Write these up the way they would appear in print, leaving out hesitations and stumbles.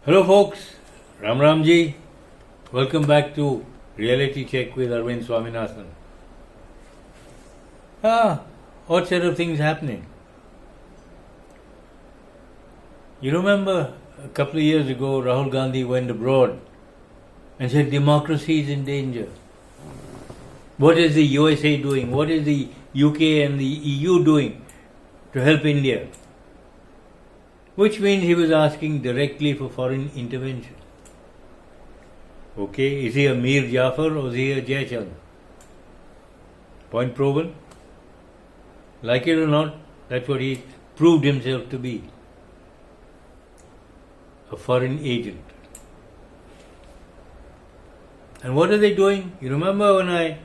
Hello, folks. Ram Ramji. Welcome back to Reality Check with Arvind Swaminathan. What set of things happening? You remember a couple of years ago, Rahul Gandhi went abroad and said democracy is in danger. What is the USA doing? What is the UK and the EU doing to help India? Which means he was asking directly for foreign intervention. Okay, is he a Mir Jafar or is he a Jaychand? Point proven? Like it or not, that's what he proved himself to be. A foreign agent. And what are they doing? You remember when I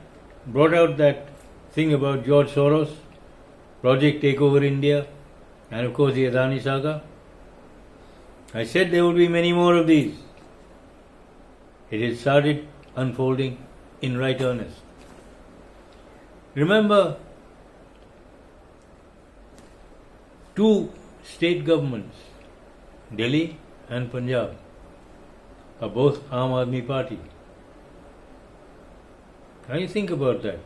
brought out that thing about George Soros, Project Takeover India, and of course the Adani saga? I said there will be many more of these. It has started unfolding in right earnest. Remember, two state governments, Delhi and Punjab, are both Aam Aadmi Party. Can you think about that?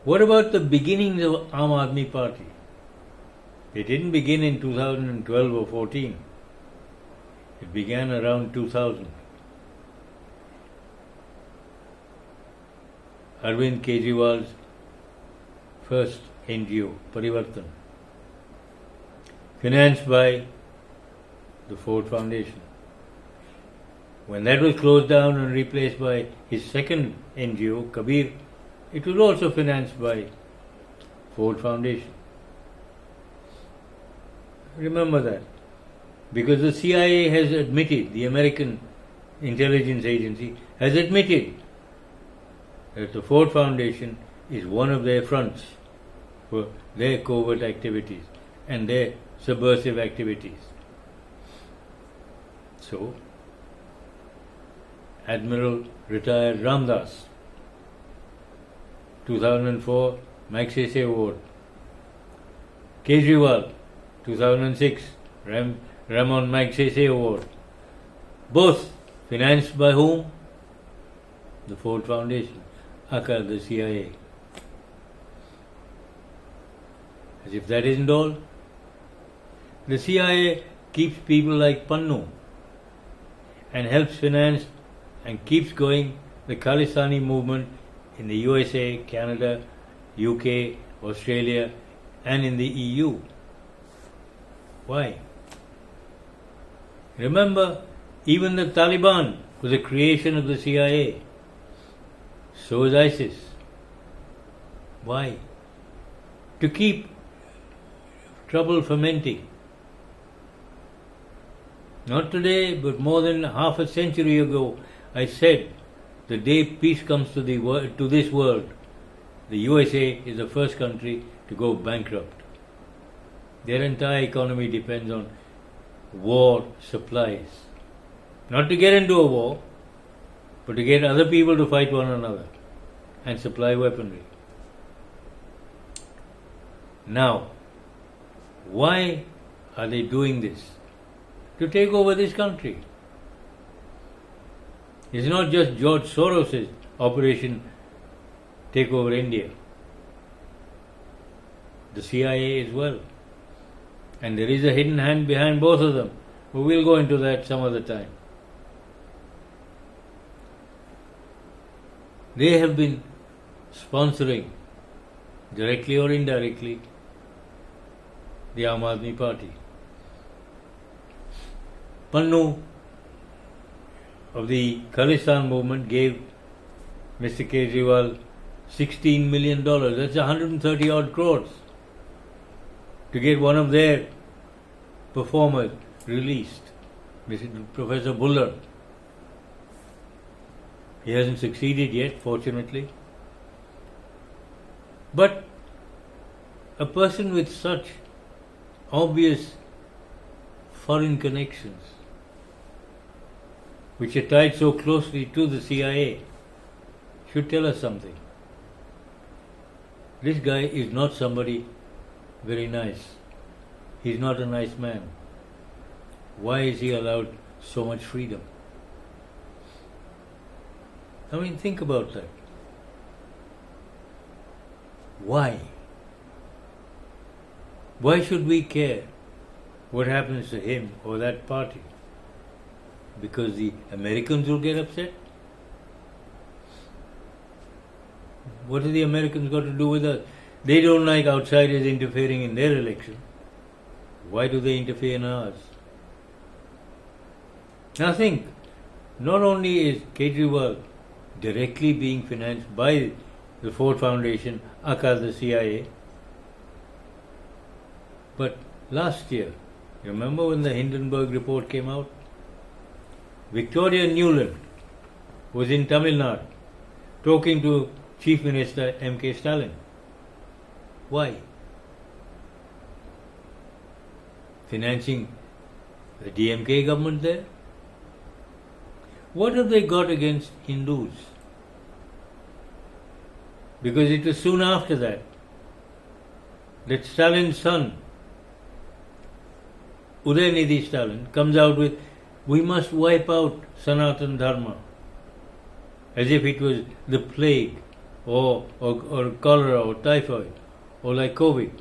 What about the beginnings of Aam Aadmi Party? It didn't begin in 2012 or 14. It began around 2000. Arvind Kejriwal's first NGO, Parivartan, financed by the Ford Foundation. When that was closed down and replaced by his second NGO, Kabir, it was also financed by Ford Foundation. Remember that. Because the CIA has admitted, the American intelligence agency has admitted that the Ford Foundation is one of their fronts for their covert activities and their subversive activities. So, Admiral retired Ramdas, 2004 Magsaysay Award. Kejriwal, 2006 Ramon Magsaysay Award. Both financed by whom? The Ford Foundation, aka the CIA. As if that isn't all, the CIA keeps people like Pannu and helps finance and keeps going the Khalistani movement in the USA, Canada, UK, Australia, and in the EU. Why? Remember, even the Taliban was a creation of the CIA. So is ISIS. Why? To keep trouble fermenting. Not today, but more than half a century ago, I said, the day peace comes to this world, the USA is the first country to go bankrupt. Their entire economy depends on war supplies. Not to get into a war, but to get other people to fight one another and supply weaponry. Now, why are they doing this? To take over this country. It's not just George Soros' operation take over India. The CIA as well. And there is a hidden hand behind both of them. But we'll go into that some other time. They have been sponsoring, directly or indirectly, the Aam Aadmi Party. Pannu of the Khalistan movement gave Mr. Kejriwal $16 million. That's 130 odd crores. To get one of their performers released, Professor Bullard. He hasn't succeeded yet, fortunately. But a person with such obvious foreign connections, which are tied so closely to the CIA, should tell us something. This guy is not somebody very nice. He's not a nice man. why is he allowed so much freedom? I mean, think about that. Why? Why should we care what happens to him or that party? Because the Americans will get upset? What have the Americans got to do with us? They don't like outsiders interfering in their election. Why do they interfere in ours? Now think, not only is Kejriwal directly being financed by the Ford Foundation, aka the CIA, but last year, remember when the Hindenburg report came out? Victoria Nuland was in Tamil Nadu talking to Chief Minister M.K. Stalin. Why? Financing the DMK government there? What have they got against Hindus? Because it was soon after that Stalin's son, Udayanidhi Stalin, comes out with, we must wipe out Sanatan Dharma, as if it was the plague or cholera or typhoid or like COVID.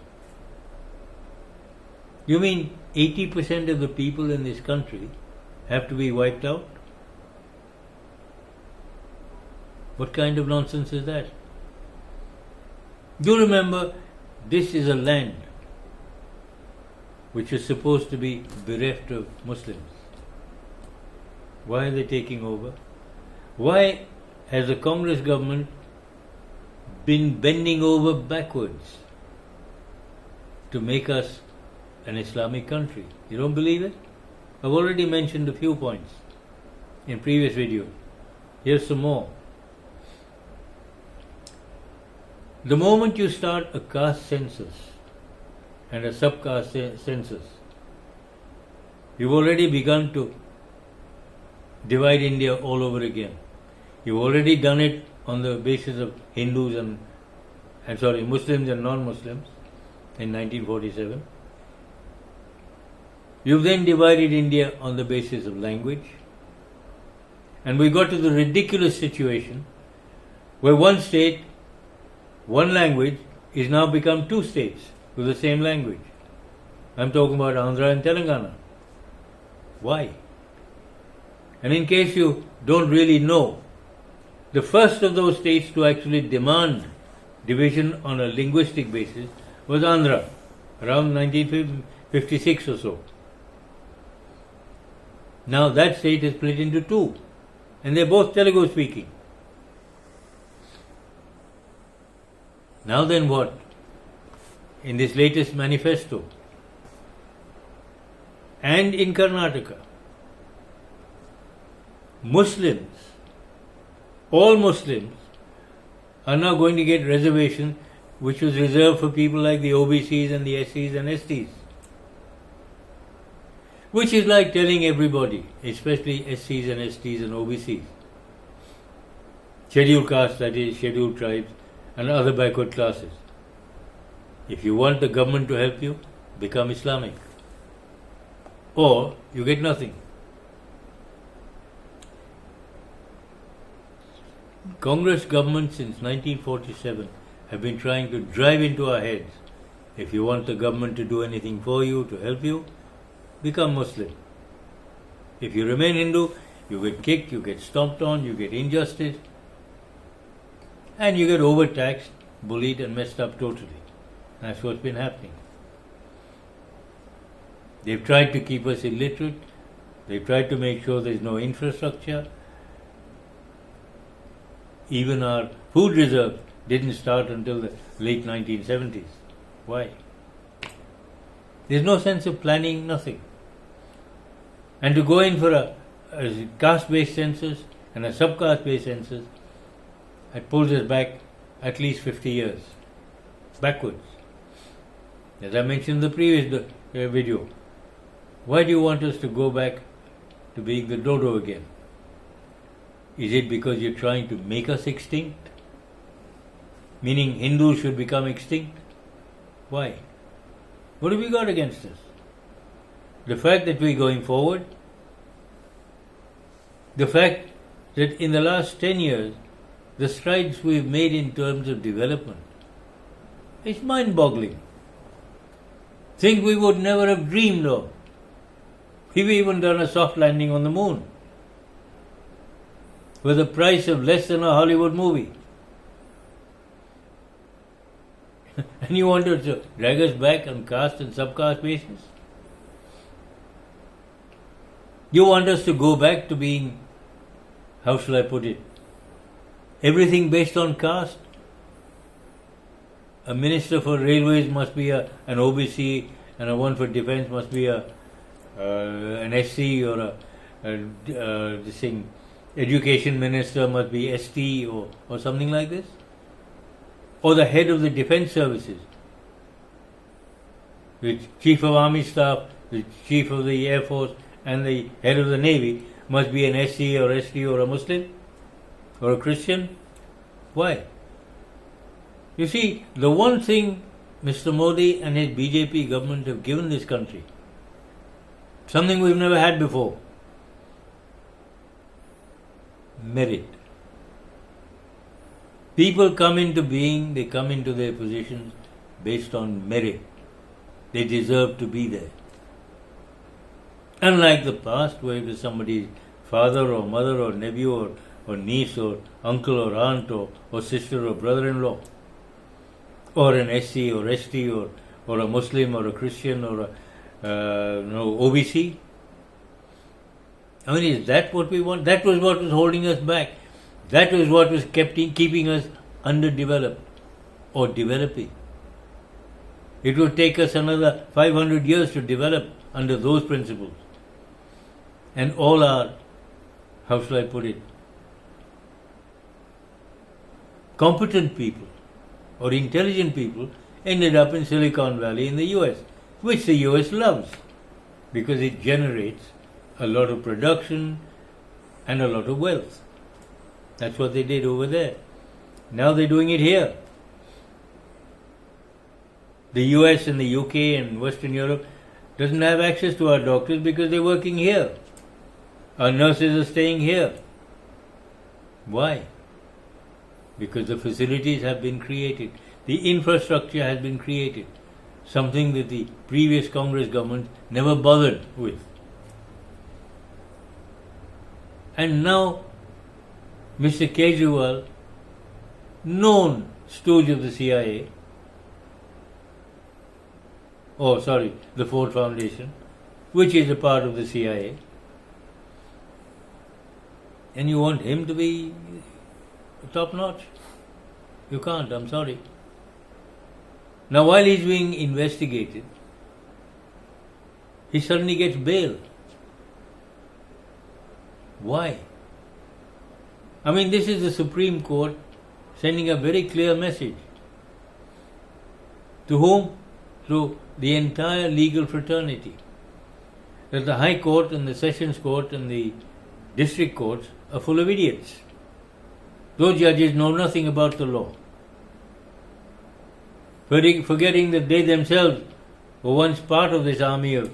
You mean 80% of the people in this country have to be wiped out? What kind of nonsense is that? Do remember, this is a land which is supposed to be bereft of Muslims. Why are they taking over? Why has the Congress government been bending over backwards to make us an Islamic country? You don't believe it? I've already mentioned a few points in previous videos. Here's some more. The moment you start a caste census and a subcaste census, you've already begun to divide India all over again. You've already done it on the basis of Hindus and Muslims and non-Muslims in 1947. You've then divided India on the basis of language. And we got to the ridiculous situation where one state, one language, is now become two states with the same language. I'm talking about Andhra and Telangana. Why? And in case you don't really know, the first of those states to actually demand division on a linguistic basis was Andhra, around 1956 or so. Now that state is split into two, and they're both Telugu speaking. Now then what? In this latest manifesto, and in Karnataka, Muslims, all Muslims, are now going to get reservations which was reserved for people like the OBCs and the SCs and STs. Which is like telling everybody, especially SCs and STs and OBCs, scheduled castes, that is, scheduled tribes, and other backward classes. If you want the government to help you, become Islamic. Or you get nothing. Congress governments since 1947 have been trying to drive into our heads, if you want the government to do anything for you, to help you, become Muslim. If you remain Hindu, you get kicked, you get stomped on, you get injustice, and you get overtaxed, bullied and messed up totally. That's what's been happening. They've tried to keep us illiterate. They've tried to make sure there's no infrastructure. Even our food reserve didn't start until the late 1970s. Why? There's no sense of planning, nothing. And to go in for a caste-based census and a sub-caste-based census, it pulls us back at least 50 years backwards. As I mentioned in the previous video, why do you want us to go back to being the dodo again? Is it because you're trying to make us extinct? Meaning Hindus should become extinct? Why? What have we got against us? the fact that we're going forward, the fact that in the last 10 years, the strides we've made in terms of development, it's mind-boggling. Things we would never have dreamed of. We've even done a soft landing on the moon for the price of less than a Hollywood movie. And you want to drag us back on caste and subcaste basis? You want us to go back to being, how shall I put it, everything based on caste? A minister for railways must be an OBC, and a one for defence must be an SC, or this thing, education minister must be ST, or something like this? Or the head of the defence services, the chief of army staff, the chief of the air force, and the head of the navy must be an SC or ST or a Muslim or a Christian? Why? You see, the one thing Mr. Modi and his BJP government have given this country, something we've never had before: merit. People come into being, they come into their positions based on merit. They deserve to be there. Unlike the past, where it was somebody's father or mother or nephew or niece or uncle or aunt or sister or brother-in-law, or an SC or ST or a Muslim or a Christian or a OBC. I mean, is that what we want? That was what was holding us back. That was what was keeping us underdeveloped or developing. It would take us another 500 years to develop under those principles. And all our, how shall I put it, competent people or intelligent people ended up in Silicon Valley in the US, which the US loves because it generates a lot of production and a lot of wealth. That's what they did over there. Now they're doing it here. The US and the UK and Western Europe doesn't have access to our doctors because they're working here. Our nurses are staying here. Why? Because the facilities have been created. The infrastructure has been created. Something that the previous Congress government never bothered with. And now Mr. Kejriwal, known stooge of the CIA, the Ford Foundation, which is a part of the CIA, and you want him to be top notch? You can't, I'm sorry. Now, while he's being investigated, he suddenly gets bail. Why? I mean, this is the Supreme Court sending a very clear message. To whom? To the entire legal fraternity. That the High Court and the Sessions Court and the District Courts are full of idiots. Those judges know nothing about the law. Forgetting that they themselves were once part of this army of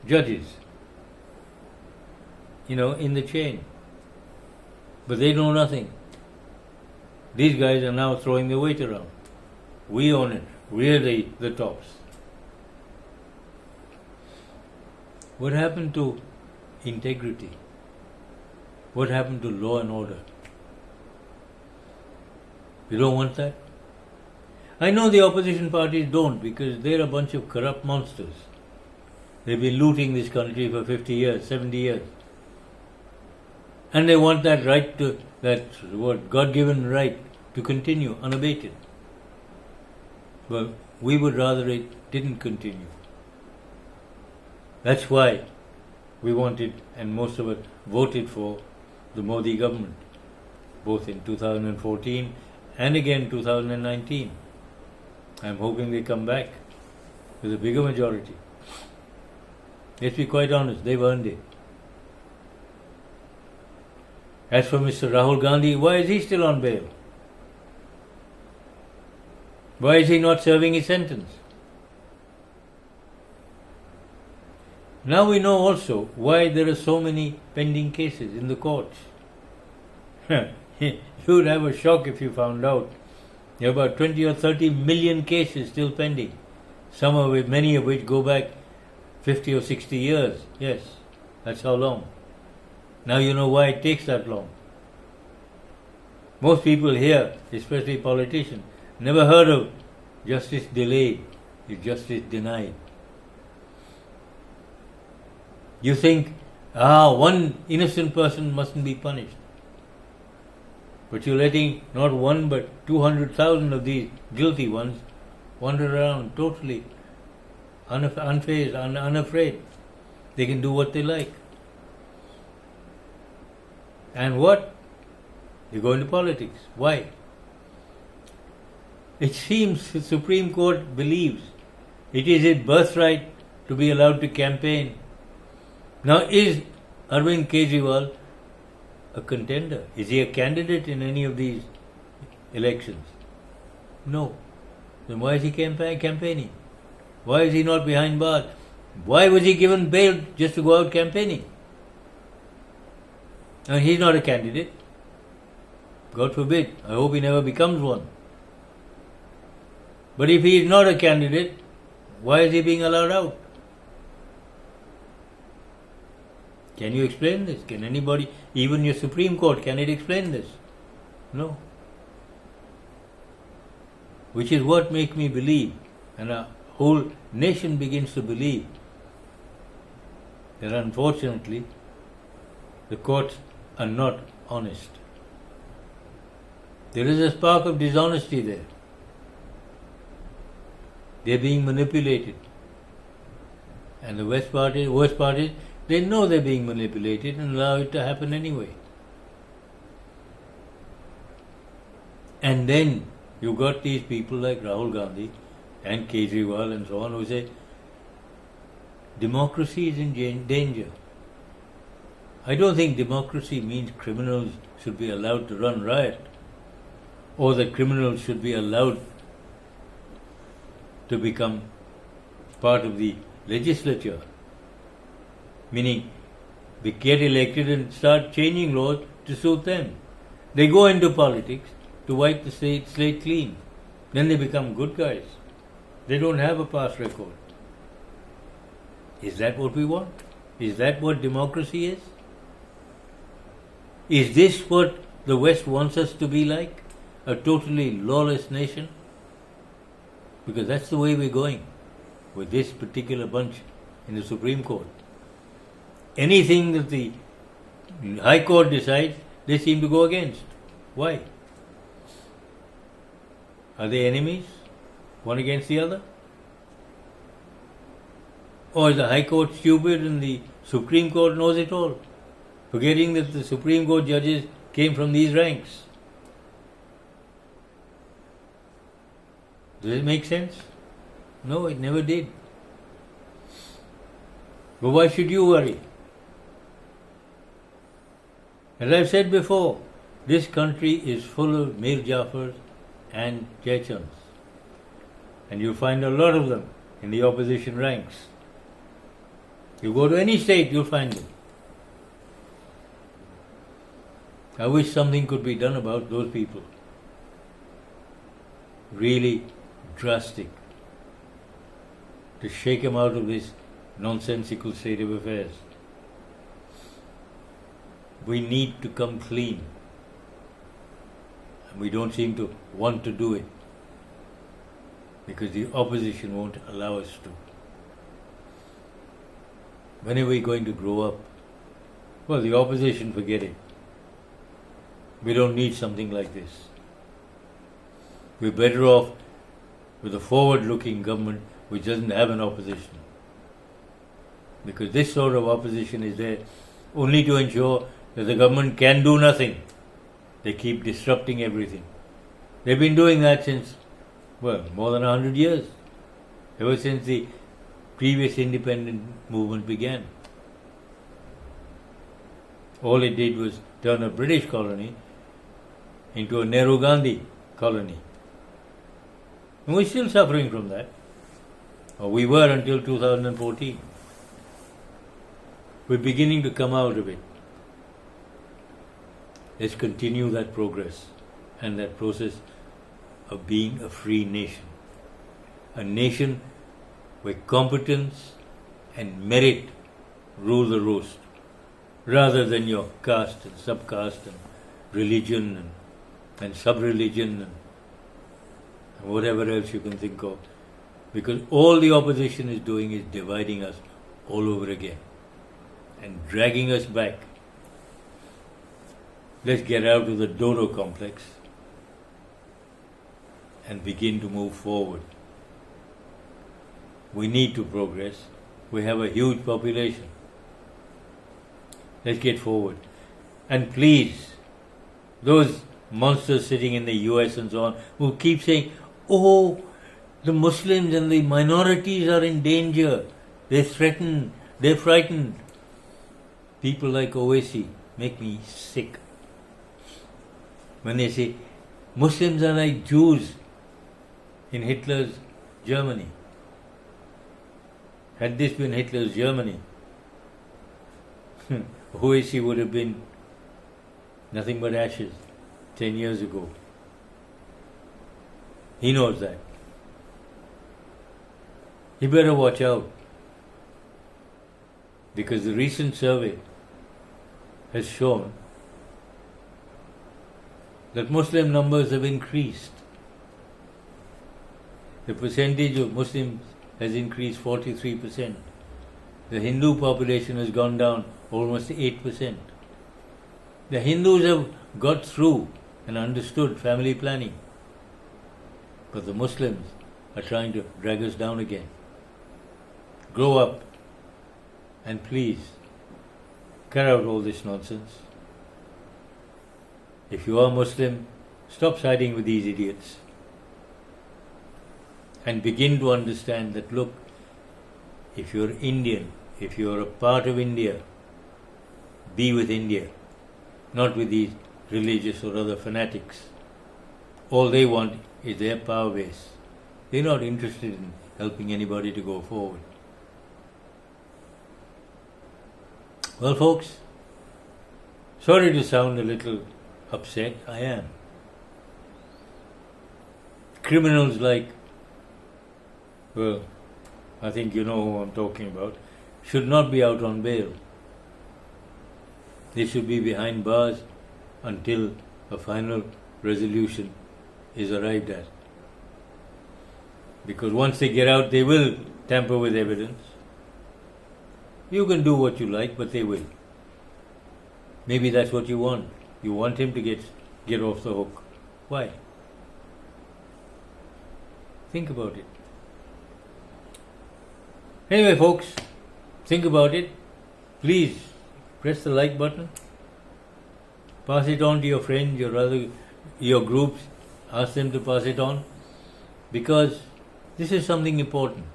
judges, in the chain. But they know nothing. These guys are now throwing their weight around. We own it. We're the tops. What happened to integrity? What happened to law and order? You don't want that? I know the opposition parties don't, because they're a bunch of corrupt monsters. They've been looting this country for 50 years, 70 years. And they want that right God-given right to continue unabated. Well, we would rather it didn't continue. That's why we wanted, and most of us voted for, the Modi government, both in 2014 and again 2019. I'm hoping they come back with a bigger majority. Let's be quite honest, they've earned it. As for Mr. Rahul Gandhi, why is he still on bail? Why is he not serving his sentence? Now we know also why there are so many pending cases in the courts. You would have a shock if you found out there are about 20 or 30 million cases still pending. Some of which, many of which go back 50 or 60 years. Yes, that's how long. Now you know why it takes that long. Most people here, especially politicians, never heard of justice delayed is justice denied. You think, one innocent person mustn't be punished. But you're letting not one but 200,000 of these guilty ones wander around totally unfazed, unafraid. They can do what they like. And what? They go into politics. Why? It seems the Supreme Court believes it is its birthright to be allowed to campaign. Now, is Arvind Kejriwal a contender? Is he a candidate in any of these elections? No. Then why is he campaigning? Why is he not behind bars? Why was he given bail just to go out campaigning? And he's not a candidate. God forbid. I hope he never becomes one. But if he is not a candidate, why is he being allowed out? Can you explain this? Can anybody, even your Supreme Court, can it explain this? No. Which is what makes me believe, and a whole nation begins to believe, that unfortunately the courts are not honest. There is a spark of dishonesty there. They are being manipulated. And the worst part is, they know they're being manipulated and allow it to happen anyway. And then you got these people like Rahul Gandhi and Kejriwal and so on who say democracy is in danger. I don't think democracy means criminals should be allowed to run riot, or that criminals should be allowed to become part of the legislature. Meaning, they get elected and start changing laws to suit them. They go into politics to wipe the slate clean. Then they become good guys. They don't have a past record. Is that what we want? Is that what democracy is? Is this what the West wants us to be like? A totally lawless nation? Because that's the way we're going with this particular bunch in the Supreme Court. Anything that the High Court decides, they seem to go against. Why? Are they enemies, one against the other? Or is the High Court stupid and the Supreme Court knows it all, forgetting that the Supreme Court judges came from these ranks? Does it make sense? No, it never did. But why should you worry? As I've said before, this country is full of Mir Jafars and Jaichunds. And you'll find a lot of them in the opposition ranks. You go to any state, you'll find them. I wish something could be done about those people. Really drastic. To shake them out of this nonsensical state of affairs. We need to come clean. And we don't seem to want to do it. Because the opposition won't allow us to. When are we going to grow up? Well, the opposition, forget it. We don't need something like this. We're better off with a forward-looking government which doesn't have an opposition. Because this sort of opposition is there only to ensure that the government can do nothing. They keep disrupting everything. They've been doing that since, more than 100 years. Ever since the previous independent movement began. All it did was turn a British colony into a Nehru Gandhi colony. And we're still suffering from that. Or we were until 2014. We're beginning to come out of it. Let's continue that progress and that process of being a free nation. A nation where competence and merit rule the roost, rather than your caste and subcaste and religion and sub-religion and whatever else you can think of. Because all the opposition is doing is dividing us all over again and dragging us back. Let's get out of the dodo complex and begin to move forward. We need to progress. We have a huge population. Let's get forward. And please, those monsters sitting in the US and so on, who keep saying, oh, the Muslims and the minorities are in danger. They're threatened. They're frightened. People like Owaisi make me sick. When they say, Muslims are like Jews in Hitler's Germany. Had this been Hitler's Germany, Owaisi would have been nothing but ashes 10 years ago. He knows that. He better watch out, because the recent survey has shown that Muslim numbers have increased. The percentage of Muslims has increased 43%. The Hindu population has gone down almost 8%. The Hindus have got through and understood family planning, but the Muslims are trying to drag us down again. Grow up and please cut out all this nonsense. If you are Muslim, stop siding with these idiots and begin to understand that, look, if you're Indian, if you're a part of India, be with India, not with these religious or other fanatics. All they want is their power base. They're not interested in helping anybody to go forward. Well, folks, sorry to sound a little upset. I am. Criminals like, well, I think you know who I'm talking about, should not be out on bail. They should be behind bars until a final resolution is arrived at. Because once they get out, they will tamper with evidence. You can do what you like, but they will. Maybe that's what you want. You want him to get off the hook. Why? Think about it. Anyway, folks, think about it. Please press the like button. Pass it on to your friends, your groups. Ask them to pass it on, because this is something important.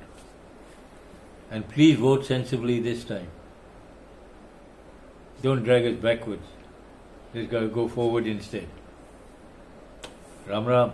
And please vote sensibly this time. Don't drag us backwards. Let's go forward instead. Ram Ram.